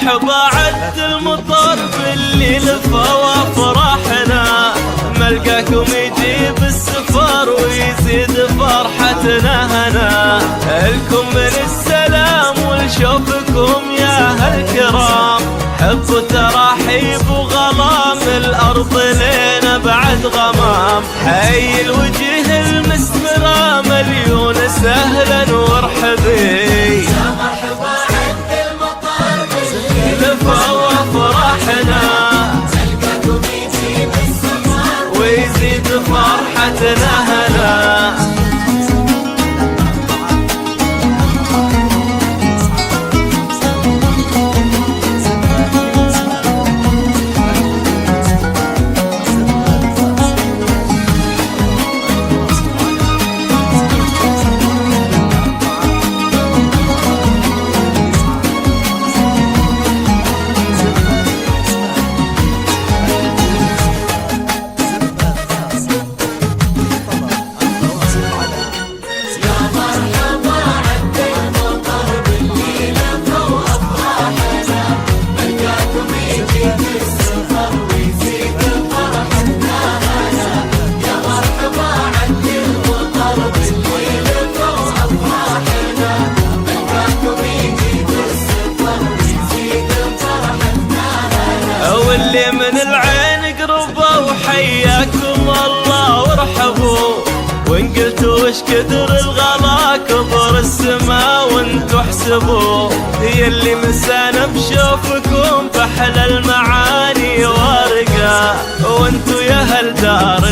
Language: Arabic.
مرحبا عد المطر باللي لفى وافراحنا، ملقاكم يجيب السفر ويزيد فرحتنا هنا. لكم من السلام ولشوفكم يا هالكرام، حب وتراحيب وغلام الأرض لينا بعد غمام. حي الوجه المسمرة مليون سهلا وارحبي، يا مرحبا عد المطر باللي لفى وافراحنا، ملقاكم يجيب السفر ويزيد فرحتنا هنا. واللي من العين قربوا وحياكم الله وارحبوا، وان قلتوا وش كدر الغلا كبر السما وانتوا احسبوا. هي اللي مسانا بشوفكم فحل المعاني وارقة، وانتوا يا هل دار